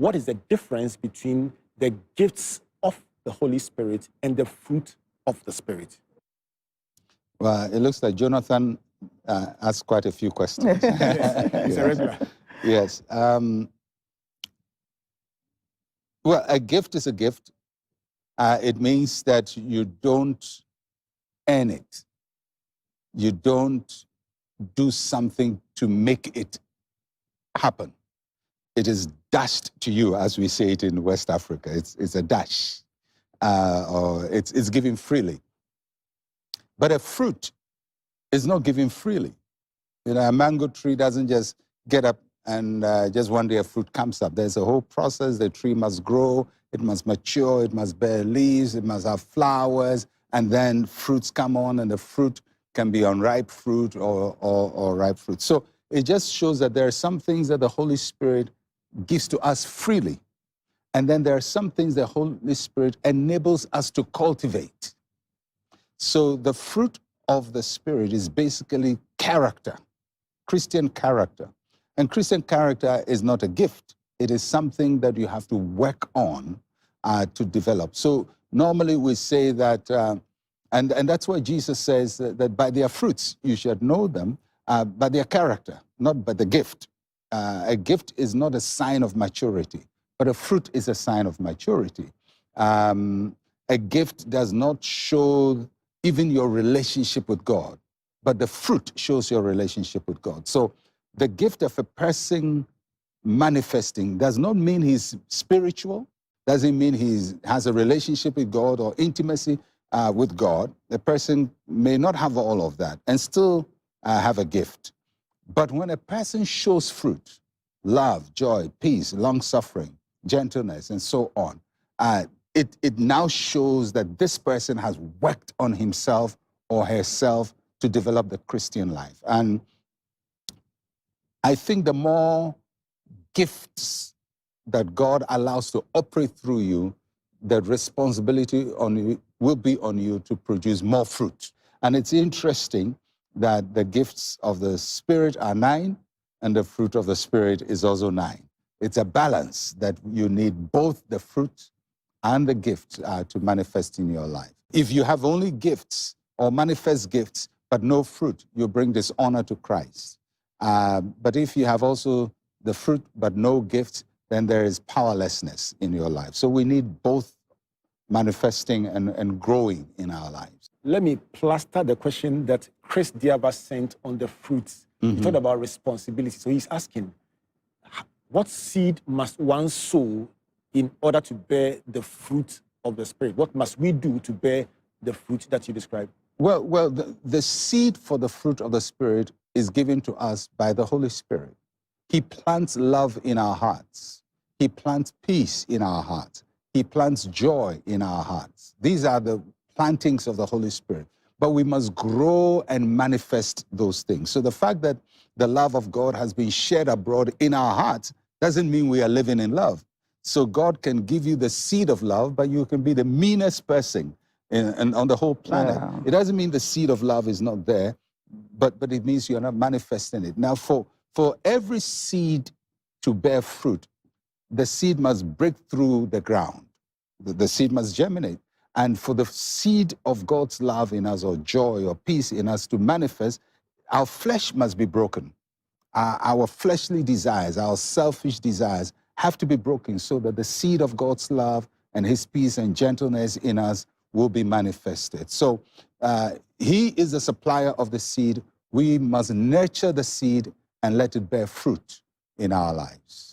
what is the difference between the gifts of the Holy Spirit and the fruit of the Spirit? Well, it looks like Jonathan asked quite a few questions. Yes, he's a regular. Yes. Well, a gift is a gift. It means that you don't earn it. You don't do something to make it happen. It is dashed to you, as we say it in West Africa. It's a dash, or it's given freely. But a fruit is not given freely. You know, a mango tree doesn't just get up and just one day a fruit comes up. There's a whole process. The tree must grow, it must mature, it must bear leaves, it must have flowers, and then fruits come on, and the fruit can be unripe fruit or ripe fruit. So it just shows that there are some things that the Holy Spirit gives to us freely. And then there are some things the Holy Spirit enables us to cultivate. So the fruit of the Spirit is basically character, Christian character. And Christian character is not a gift. It is something that you have to work on to develop. So normally we say that, and that's why Jesus says that by their fruits you should know them, by their character, not by the gift. A gift is not a sign of maturity, but a fruit is a sign of maturity. A gift does not show even your relationship with God, but the fruit shows your relationship with God. So the gift of a person manifesting does not mean he's spiritual, doesn't mean he has a relationship with God or intimacy with God. The person may not have all of that and still have a gift. But when a person shows fruit, love, joy, peace, long-suffering, gentleness, and so on, it now shows that this person has worked on himself or herself to develop the Christian life. And I think the more gifts that God allows to operate through you, the responsibility on you will be on you to produce more fruit. And it's interesting that the gifts of the Spirit are 9, and the fruit of the Spirit is also 9. It's a balance that you need both the fruit and the gift to manifest in your life. If you have only gifts or manifest gifts, but no fruit, you bring dishonor to Christ. But if you have also the fruit, but no gift, then there is powerlessness in your life. So we need both manifesting and growing in our lives. Let me plaster the question that Chris Diaba sent on the fruits. He talked about responsibility. So he's asking, what seed must one sow in order to bear the fruit of the Spirit? What must we do to bear the fruit that you described? Well, the seed for the fruit of the Spirit is given to us by the Holy Spirit. He plants love in our hearts. He plants peace in our hearts. He plants joy in our hearts. These are the plantings of the Holy Spirit. But we must grow and manifest those things. So the fact that the love of God has been shed abroad in our hearts doesn't mean we are living in love. So God can give you the seed of love, but you can be the meanest person on the whole planet. Yeah. It doesn't mean the seed of love is not there, but it means you're not manifesting it. Now, for every seed to bear fruit, the seed must break through the ground. The seed must germinate. And for the seed of God's love in us, or joy or peace in us to manifest, our flesh must be broken. Our fleshly desires, our selfish desires have to be broken so that the seed of God's love and his peace and gentleness in us will be manifested. So he is the supplier of the seed. We must nurture the seed and let it bear fruit in our lives.